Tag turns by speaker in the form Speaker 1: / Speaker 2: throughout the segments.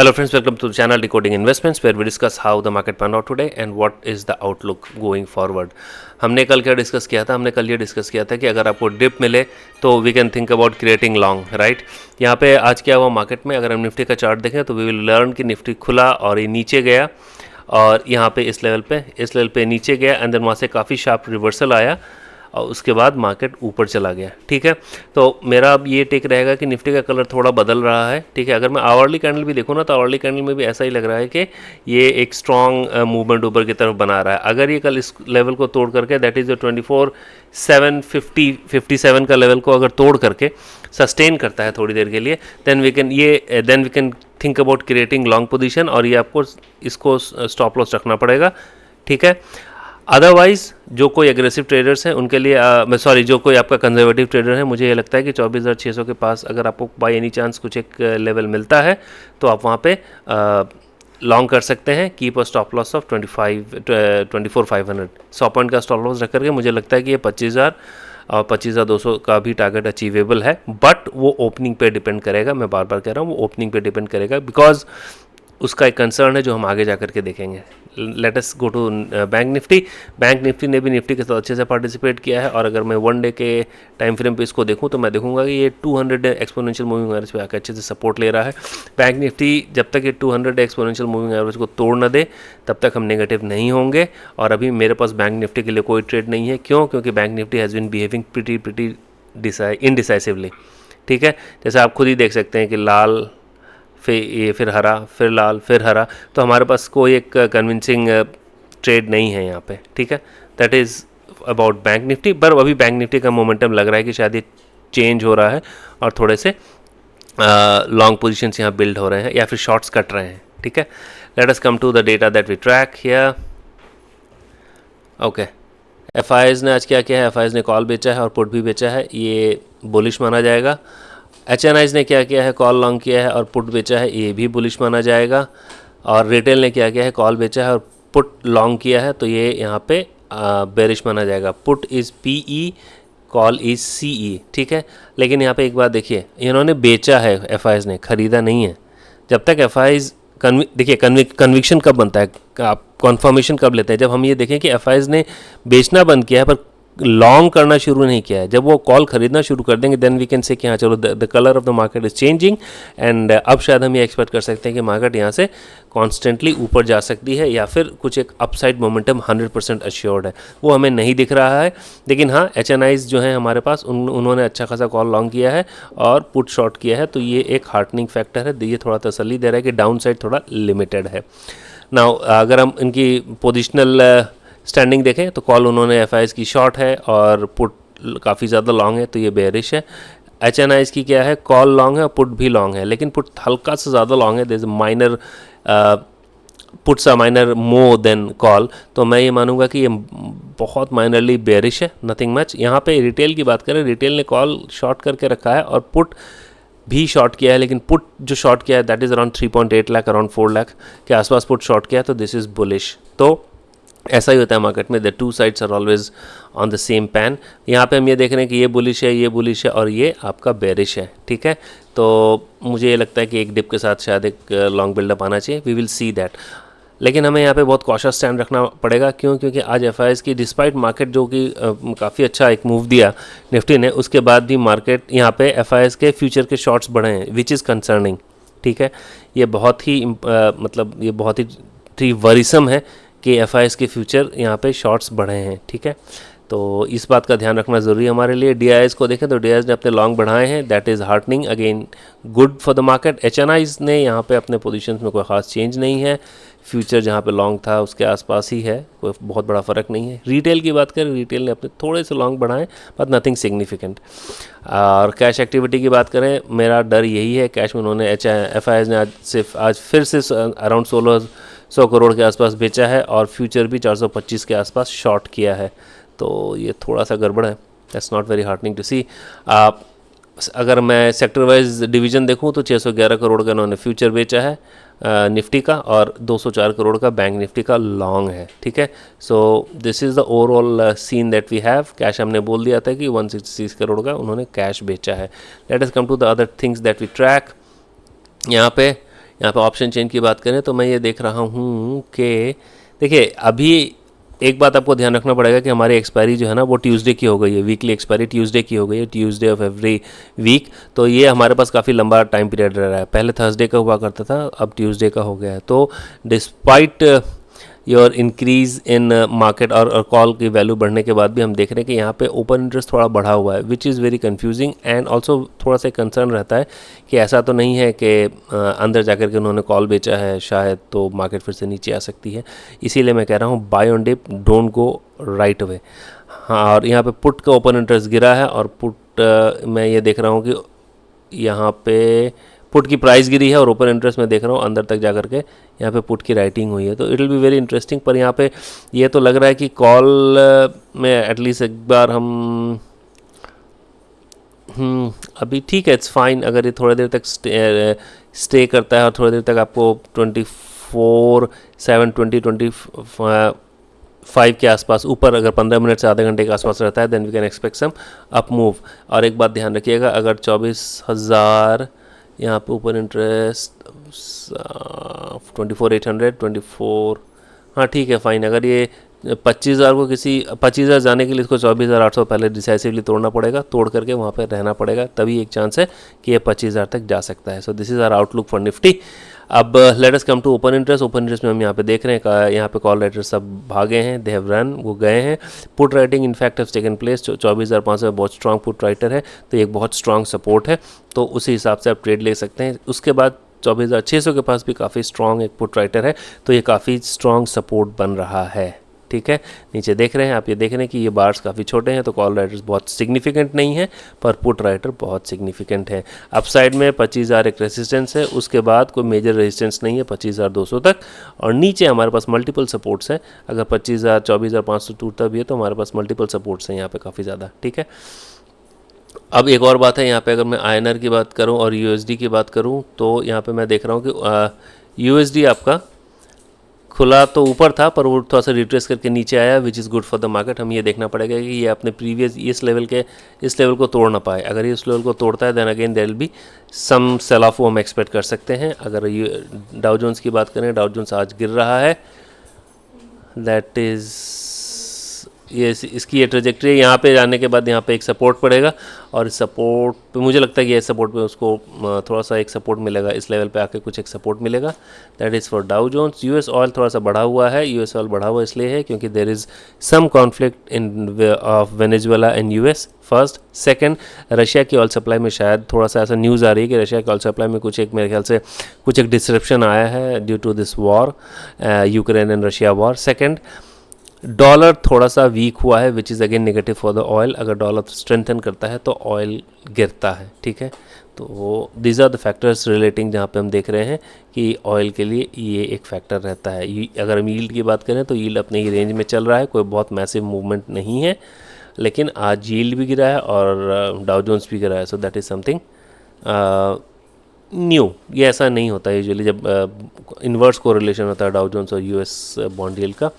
Speaker 1: Hello friends, welcome to the channel Decoding Investments where we discuss how the market panned out today and what is the outlook going forward. हमने कल क्या discuss किया था? हमने कल ये discuss किया था कि अगर आपको डिप मिले तो we can think about creating long, right. यहाँ पे आज क्या हुआ मार्केट में, अगर हम निफ्टी का चार्ट देखें तो वी विल लर्न कि निफ्टी खुला और ये नीचे गया और यहाँ पे इस लेवल पे नीचे गया एंड देन वहाँ से काफ़ी शार्प रिवर्सल आया और उसके बाद मार्केट ऊपर चला गया। ठीक है, तो मेरा अब ये टेक रहेगा कि निफ्टी का कलर थोड़ा बदल रहा है। ठीक है, अगर मैं आवरली कैंडल भी देखूँ ना तो आवरली कैंडल में भी ऐसा ही लग रहा है कि ये एक स्ट्रॉन्ग मूवमेंट ऊपर की तरफ बना रहा है। अगर ये कल इस लेवल को तोड़ करके दैट इज़ 24,750 का लेवल को अगर तोड़ करके सस्टेन करता है थोड़ी देर के लिए then we can think about creating long position और ये आपको इसको स्टॉप लॉस रखना पड़ेगा। ठीक है, अदरवाइज़ जो कोई एग्रेसिव ट्रेडर्स हैं उनके लिए जो कोई आपका कंजर्वेटिव ट्रेडर है, मुझे ये लगता है कि 24,600 के पास अगर आपको बाय एनी चांस कुछ एक लेवल मिलता है तो आप वहाँ पे लॉन्ग कर सकते हैं। Keep a stop loss of 24,500 100 point का स्टॉप लॉस रख करके मुझे लगता है कि ये 25,000 और 25,200 का भी टारगेट अचीवेबल है, बट वो ओपनिंग पे डिपेंड करेगा। मैं बार बार कह रहा हूँ वो ओपनिंग पे डिपेंड करेगा बिकॉज उसका एक कंसर्न है जो हम आगे जा करके देखेंगे। Let us go to bank Nifty. Bank Nifty ने भी निफ्टी के साथ अच्छे से पार्टिसिपेट किया है और अगर मैं वन डे के टाइम फ्रेम पे इसको देखूं तो मैं देखूंगा कि ये 200 एक्सपोनेंशियल मूविंग एवरेज पे आकर अच्छे से सपोर्ट ले रहा है। बैंक निफ्टी जब तक ये 200 एक्सपोनेंशियल मूविंग एवरेज को तोड़ न दे तब तक हम नेगेटिव नहीं होंगे और अभी मेरे पास बैंक निफ्टी के लिए कोई ट्रेड नहीं है। क्यों? क्योंकि Bank Nifty has been behaving pretty indecisively. ठीक है, जैसे आप खुद ही देख सकते हैं कि लाल फिर हरा फिर लाल फिर हरा, तो हमारे पास कोई एक कन्विंसिंग ट्रेड नहीं है यहाँ पे। ठीक है, that is about bank Nifty. पर अभी बैंक निफ्टी का मोमेंटम लग रहा है कि शायद ये चेंज हो रहा है और थोड़े से लॉन्ग पोजीशंस यहाँ बिल्ड हो रहे हैं या फिर शॉर्ट्स कट रहे हैं। ठीक है, let us come to the data that we track here. Okay, FIs ने आज क्या किया है? एफआईज ने कॉल बेचा है और पुट भी बेचा है, ये बुलिश माना जाएगा। एचएनआईज ने क्या किया है? कॉल लॉन्ग किया है और पुट बेचा है, ये भी बुलिश माना जाएगा। और रिटेल ने क्या किया है? कॉल बेचा है और पुट लॉन्ग किया है, तो ये यहाँ पे बेरिश माना जाएगा। Put is PE, call is CE. ठीक है, लेकिन यहाँ पे एक बात देखिए, इन्होंने बेचा है एफआईज ने, खरीदा नहीं है। जब तक एफआईज देखिए कन्विक्शन कब बनता है, आप कन्फर्मेशन कब लेते हैं? जब हम ये देखें कि एफआईज ने बेचना बंद किया है पर लॉन्ग करना शुरू नहीं किया है। जब वो कॉल खरीदना शुरू कर देंगे देन वी कैन से कि हाँ चलो the colour of the market is changing and अब शायद हम ये एक्सपेक्ट कर सकते हैं कि मार्केट यहाँ से कॉन्स्टेंटली ऊपर जा सकती है या फिर कुछ एक अपसाइड मोमेंटम 100% अश्योर्ड है, वो हमें नहीं दिख रहा है। लेकिन हाँ, एचएनआईज जो हैं हमारे पास उन्होंने अच्छा खासा कॉल लॉन्ग किया है और पुट शॉर्ट किया है, तो ये एक हार्टनिंग फैक्टर है। ये थोड़ा तसल्ली दे रहा है कि डाउन साइड थोड़ा लिमिटेड है। नाउ अगर हम इनकी पोजिशनल स्टैंडिंग देखें तो कॉल उन्होंने एफआईज की शॉर्ट है और पुट काफ़ी ज़्यादा लॉन्ग है, तो ये बेरिश है। एचएनआईज की क्या है? कॉल लॉन्ग है और पुट भी लॉन्ग है, लेकिन पुट हल्का सा ज़्यादा लॉन्ग है। There is minor puts a minor more than call, तो मैं ये मानूंगा कि ये बहुत माइनरली बेरिश है, नथिंग मच। यहाँ पे रिटेल की बात करें, रिटेल ने कॉल शॉर्ट करके रखा है और पुट भी शॉर्ट किया है, लेकिन पुट जो शॉर्ट किया है that is around 3.8 lakh, around 4 lakh के आसपास पुट शॉर्ट किया है, तो दिस इज़ बुलिश। तो ऐसा ही होता है मार्केट में, the two sides are always on the same pan. यहाँ पे हम ये देख रहे हैं कि ये बुलिश है, ये बुलिश है और ये आपका बेरिश है। ठीक है, तो मुझे ये लगता है कि एक डिप के साथ शायद एक लॉन्ग बिल्डअप आना चाहिए, वी विल सी दैट। लेकिन हमें यहाँ पे बहुत कॉशियस स्टैंड रखना पड़ेगा। क्यों? क्योंकि आज एफआईज की डिस्पाइट मार्केट जो कि काफ़ी अच्छा एक मूव दिया निफ्टी ने, उसके बाद भी मार्केट यहाँ पे एफआईज के फ्यूचर के शॉर्ट्स बढ़े हैं, विच इज़ कंसर्निंग। ठीक है, ये बहुत ही ये बहुत ही वरीसम है कि एफआईएस के फ्यूचर यहाँ पे शॉर्ट्स बढ़े हैं। ठीक है, तो इस बात का ध्यान रखना ज़रूरी है हमारे लिए। डीआईएस को देखें तो डीआईएस ने अपने लॉन्ग बढ़ाए हैं, that is heartening, again good for the market. HNIs ने यहाँ पे अपने पोजीशंस में कोई ख़ास चेंज नहीं है, फ्यूचर जहाँ पे लॉन्ग था उसके आसपास ही है, कोई बहुत बड़ा फ़र्क नहीं है। रिटेल की बात करें, रिटेल ने अपने थोड़े से लॉन्ग बढ़ाए बट नथिंग सिग्निफिकेंट। और कैश एक्टिविटी की बात करें, मेरा डर यही है, कैश में उन्होंने एफआईएस ने आज फिर से अराउंड 1,600 करोड़ के आसपास बेचा है और फ्यूचर भी 425 के आसपास शॉर्ट किया है, तो ये थोड़ा सा गड़बड़ है। That's not very heartening to see. अगर मैं सेक्टर वाइज डिवीज़न देखूं तो 611 करोड़ का इन्होंने फ्यूचर बेचा है निफ्टी का और 204 करोड़ का बैंक निफ्टी का लॉन्ग है। ठीक है, so this is the overall scene that we have. Cash हमने बोल दिया था कि 166 करोड़ का उन्होंने कैश बेचा है। Let us come to the other things that we track. यहाँ पे यहाँ पे ऑप्शन चेन की बात करें तो मैं ये देख रहा हूँ कि देखिए अभी एक बात आपको ध्यान रखना पड़ेगा कि हमारी एक्सपायरी जो है ना वो ट्यूसडे की हो गई है, वीकली एक्सपायरी ट्यूसडे की हो गई है, ट्यूसडे ऑफ एवरी वीक। तो ये हमारे पास काफ़ी लंबा टाइम पीरियड रह रहा है, पहले थर्सडे का हुआ करता था, अब ट्यूसडे का हो गया है। तो despite your increase in market और कॉल की वैल्यू बढ़ने के बाद भी हम देख रहे हैं कि यहाँ पे ओपन इंटरेस्ट थोड़ा बढ़ा हुआ है, which is very confusing and also थोड़ा सा कंसर्न रहता है कि ऐसा तो नहीं है कि अंदर जाकर के उन्होंने कॉल बेचा है शायद, तो मार्केट फिर से नीचे आ सकती है। इसीलिए मैं कह रहा हूँ buy on dip, don't go right away. हाँ, और यहाँ पे पुट का ओपन इंटरेस्ट गिरा है और पुट मैं ये देख रहा हूँ कि यहाँ पे पुट की प्राइस गिरी है और ओपन इंटरेस्ट में देख रहा हूँ अंदर तक जा करके यहाँ पे पुट की राइटिंग हुई है। तो it will be very interesting. पर यहाँ पे ये तो लग रहा है कि कॉल में एटलीस्ट एक बार हम अभी ठीक है, इट्स फाइन। अगर ये थोड़ी देर तक स्टे करता है और थोड़ी देर तक आपको 24/7/2025 के आसपास ऊपर अगर 15 मिनट से आधे घंटे के आसपास रहता है, then we can expect some up move. और एक बात ध्यान रखिएगा, अगर 24,000 यहाँ पे ऊपर इंटरेस्ट 24,800 24, हाँ ठीक है फाइन। अगर ये 25,000 को 25,000 जाने के लिए इसको 24,800 पहले डिसाइसिवली तोड़ना पड़ेगा, तोड़ करके वहाँ पे रहना पड़ेगा, तभी एक चांस है कि ये 25,000 तक जा सकता है। So this is our outlook for Nifty. अब let us come to open interest. Open interest में हम यहाँ पे देख रहे हैं यहाँ पे कॉल राइटर्स सब भागे हैं, दे हैव रन, वो गए हैं। Put writing in fact have taken place. 24,500 में बहुत स्ट्रॉन्ग पुट राइटर है, तो ये एक बहुत स्ट्रॉन्ग सपोर्ट है, तो उसी हिसाब से आप ट्रेड ले सकते हैं। उसके बाद 24,600 के पास भी काफ़ी स्ट्रॉन्ग एक पुट राइटर है, तो ये काफ़ी स्ट्रॉन्ग सपोर्ट बन रहा है। ठीक है, नीचे देख रहे हैं आप, ये देख रहे हैं कि ये बार्स काफ़ी छोटे हैं, तो कॉल राइटर्स बहुत सिग्निफिकेंट नहीं है, पर पुट राइटर बहुत सिग्निफिकेंट है। अपसाइड में 25,000 एक रेजिस्टेंस है, उसके बाद कोई मेजर रेजिस्टेंस नहीं है 25,200 तक, और नीचे हमारे पास मल्टीपल सपोर्ट्स हैं। अगर 25,000 24,500 टूटता भी है तो हमारे पास मल्टीपल सपोर्ट्स हैं यहाँ पे काफ़ी ज़्यादा। ठीक है, अब एक और बात है यहाँ पे, अगर मैं INR की बात करूँ और USD की बात करूँ, तो यहाँ पे मैं देख रहा हूँ कि USD आपका खुला तो ऊपर था, पर वो थोड़ा सा रिट्रेस करके नीचे आया, which is good for the market. हम ये देखना पड़ेगा कि ये अपने प्रीवियस इस लेवल को तोड़ ना पाए। अगर ये इस लेवल को तोड़ता है, then again there will be some sell off, वो हम एक्सपेक्ट कर सकते हैं। अगर ये डाउ जोन्स की बात करें, डाउ जोन्स आज गिर रहा है, दैट इज़ ये इसकी ये ट्रेजेक्ट्री। यहाँ पे जाने के बाद यहाँ पे एक सपोर्ट पड़ेगा, और इस सपोर्ट पे मुझे लगता है कि ये सपोर्ट पे उसको थोड़ा सा एक सपोर्ट मिलेगा, इस लेवल पे आके कुछ एक सपोर्ट मिलेगा। That is for Dow Jones. US oil थोड़ा सा बढ़ा हुआ है। US ऑयल बढ़ा हुआ इसलिए है क्योंकि there is some conflict in of Venezuela and US first. Second, Russia की ऑयल सप्लाई में शायद थोड़ा सा ऐसा न्यूज़ आ रही है कि रशिया की ऑयल सप्लाई में कुछ एक, मेरे ख्याल से कुछ एक डिसरप्शन आया है due to this war, Ukraine and Russia war. Second, dollar थोड़ा सा वीक हुआ है, which is again negative for the oil. अगर डॉलर स्ट्रेंथन करता है तो ऑयल गिरता है। ठीक है, तो these are the factors relating, जहाँ पे हम देख रहे हैं कि ऑयल के लिए ये एक फैक्टर रहता है। अगर हम यील्ड की बात करें तो यील्ड अपने ही रेंज में चल रहा है, कोई बहुत मैसिव मूवमेंट नहीं है, लेकिन आज यील्ड भी गिरा है और डाउ जोन्स भी गिरा है। So that is something new. ये ऐसा नहीं होता यूजुअली, जब इन्वर्स कोरिलेशन होता है डाउ जोन्स और US बॉन्ड यील्ड का।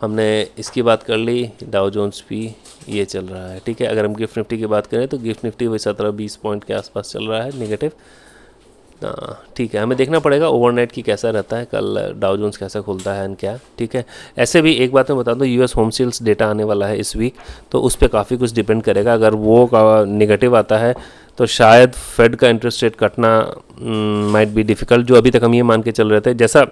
Speaker 1: हमने इसकी बात कर ली, डाउ जोन्स भी ये चल रहा है। ठीक है, अगर हम गिफ्ट निफ्टी की बात करें तो गिफ्ट निफ्टी वही 17-20 पॉइंट के आसपास चल रहा है नेगेटिव। ठीक है, हमें देखना पड़ेगा ओवरनाइट की कैसा रहता है, कल डाउ जोन्स कैसा खुलता है एंड क्या। ठीक है, ऐसे भी एक बात मैं बता दूं, US होम सेल्स डेटा आने वाला है इस वीक, तो उस पर काफ़ी कुछ डिपेंड करेगा। अगर वो नेगेटिव आता है तो शायद फेड का इंटरेस्ट रेट कटना माइट बी डिफ़िकल्ट, जो अभी तक हम ये मान के चल रहे थे। जैसा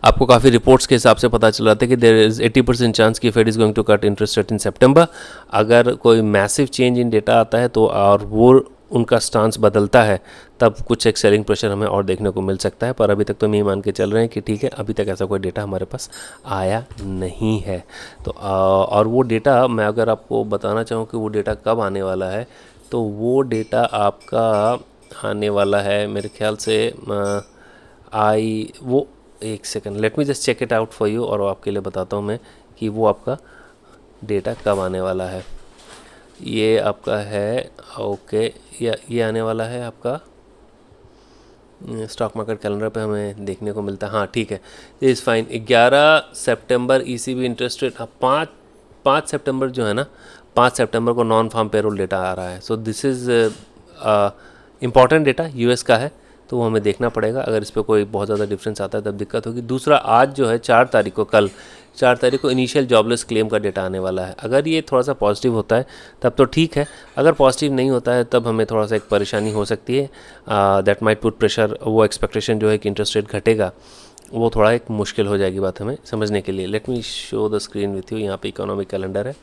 Speaker 1: आपको काफ़ी रिपोर्ट्स के हिसाब से पता चल रहा था कि देयर इज़ 80% चांस कि Fed is going to cut interest rate in September. अगर कोई मैसिव चेंज इन डेटा आता है तो और वो उनका स्टांस बदलता है, तब कुछ एक सेलिंग प्रेशर हमें और देखने को मिल सकता है। पर अभी तक तो हम ये मान के चल रहे हैं कि ठीक है, अभी तक ऐसा कोई डेटा हमारे पास आया नहीं है। तो और वो डेटा मैं अगर आपको बताना चाहूँ कि वो डेटा कब आने वाला है, तो वो डेटा आपका आने वाला है मेरे ख्याल से वो एक second, let me just check it out for you, और आपके लिए बताता हूँ मैं कि वो आपका डेटा कब आने वाला है। ये आपका है ओके, ये आने वाला है आपका स्टॉक मार्केट कैलेंडर पे हमें देखने को मिलता है। हाँ ठीक है, is fine. 11 September ECB interest rate, 5 सितंबर जो है ना, 5 सितंबर को नॉन फार्म पेरोल डेटा आ रहा है। So this is important data, US का है, तो वो हमें देखना पड़ेगा। अगर इस पर कोई बहुत ज़्यादा डिफरेंस आता है तब दिक्कत होगी। दूसरा, आज जो है 4 तारीख को, कल 4 तारीख को इनिशियल जॉबलेस क्लेम का डेटा आने वाला है। अगर ये थोड़ा सा पॉजिटिव होता है तब तो ठीक है, अगर पॉजिटिव नहीं होता है तब हमें थोड़ा सा एक परेशानी हो सकती है। दैट माइट पुट प्रेशर, वो एक्सपेक्टेशन जो है कि इंटरेस्ट रेट घटेगा, वो थोड़ा एक मुश्किल हो जाएगी बात हमें समझने के लिए। Let me show the screen with you. यहाँ पे इकोनॉमिक कैलेंडर है।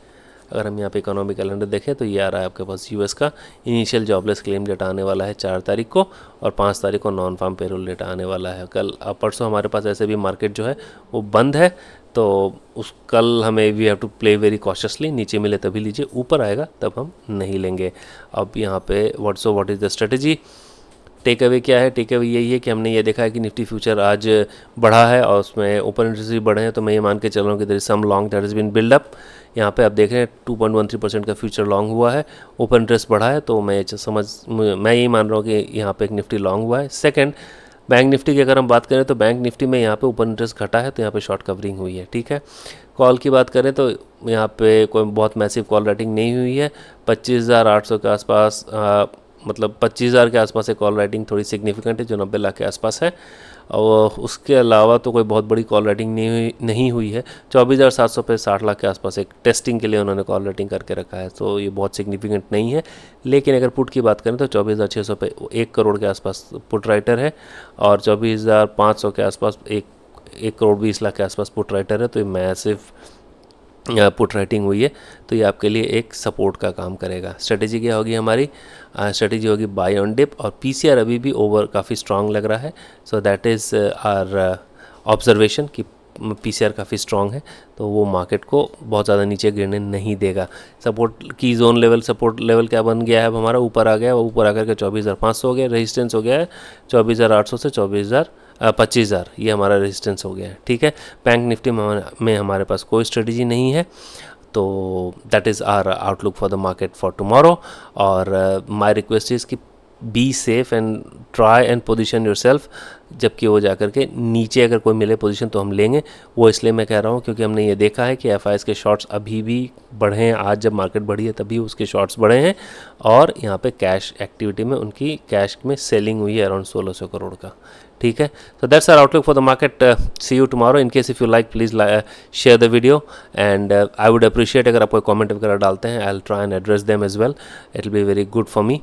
Speaker 1: अगर हम यहाँ पे इकोनॉमिक कैलेंडर देखें तो ये आ रहा है आपके पास यूएस का इनिशियल जॉबलेस क्लेम डेटा आने वाला है 4 तारीख को, और 5 तारीख को नॉन फार्म पेरोल डेटा आने वाला है। कल परसों हमारे पास ऐसे भी मार्केट जो है वो बंद है, तो उस कल हमें we have to play very cautiously. नीचे मिले तभी लीजिए, ऊपर आएगा तब हम नहीं लेंगे। अब यहाँ पे what is the strategy. Take away क्या है? टेक अवे यही है कि हमने ये देखा है कि निफ्टी फ्यूचर आज बढ़ा है और उसमें ओपन इंटरेस्ट भी बढ़े हैं, तो मैं ये मान के चल रहा हूँ कि there is some long that has been build up. यहाँ पे आप देख रहे हैं 2.13% का फ्यूचर लॉन्ग हुआ है, ओपन इंटरेस्ट बढ़ा है, तो मैं यही मान रहा हूँ कि यहाँ पे एक निफ्टी लॉन्ग हुआ है। सेकंड, बैंक निफ्टी की अगर हम बात करें तो बैंक निफ्टी में यहाँ पे ओपन इंटरेस्ट घटा है, तो यहाँ पे शॉर्ट कवरिंग हुई है। ठीक है, कॉल की बात करें तो यहाँ पे कोई बहुत मैसिव कॉल राइटिंग नहीं हुई है। 25,800 के आसपास, मतलब 25,000 के आसपास एक कॉल राइटिंग थोड़ी सिग्निफिकेंट है जो 90 लाख के आसपास है, और उसके अलावा तो कोई बहुत बड़ी कॉल राइटिंग नहीं हुई है। 24,700 पे 60 लाख के आसपास एक टेस्टिंग के लिए उन्होंने कॉल राइटिंग करके रखा है, तो ये बहुत सिग्निफिकेंट नहीं है। लेकिन अगर पुट की बात करें तो 24,600 पे 1 करोड़ के आसपास पुट राइटर है, और 24,500 के आसपास 1 करोड़ 20 लाख के आसपास पुट राइटर है, तो ये मैसिव पुट राइटिंग हुई है, तो ये आपके लिए एक सपोर्ट का काम करेगा। स्ट्रेटेजी क्या होगी हमारी? स्ट्रेटेजी होगी बाय ऑन डिप, और पीसीआर अभी भी ओवर काफ़ी स्ट्रांग लग रहा है, so that is our observation कि पीसीआर काफ़ी स्ट्रांग है, तो वो मार्केट को बहुत ज़्यादा नीचे गिरने नहीं देगा। सपोर्ट की जोन लेवल, सपोर्ट लेवल क्या बन गया है अब हमारा? ऊपर आ गया, ऊपर आकर के 24,500 हो गया। रेजिस्टेंस हो गया है 24,800 से 25,000, ये हमारा रेजिस्टेंस हो गया है। ठीक है, बैंक निफ्टी में हमारे पास कोई स्ट्रेटजी नहीं है, तो that is our outlook for the market for tomorrow. और माय रिक्वेस्ट इज़ कि be safe and try and position yourself, जबकि वो जाकर के नीचे अगर कोई मिले पोजीशन तो हम लेंगे। वो इसलिए मैं कह रहा हूँ क्योंकि हमने ये देखा है कि एफआईएस के शॉर्ट्स अभी भी बढ़े हैं। आज जब मार्केट बढ़ी है तभी उसके शॉर्ट्स बढ़े हैं, और यहाँ पे कैश एक्टिविटी में उनकी कैश में सेलिंग हुई है अराउंड 1,600 करोड़ का। ठीक है, so that's our outlook for the market. See you tomorrow. In case if you like, please share the video, and I would appreciate अगर आप कोई comment वगैरह डालते हैं, I'll try and address them as well. It'll be very good for me.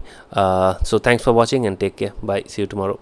Speaker 1: So thanks for watching and take care. Bye. See you tomorrow.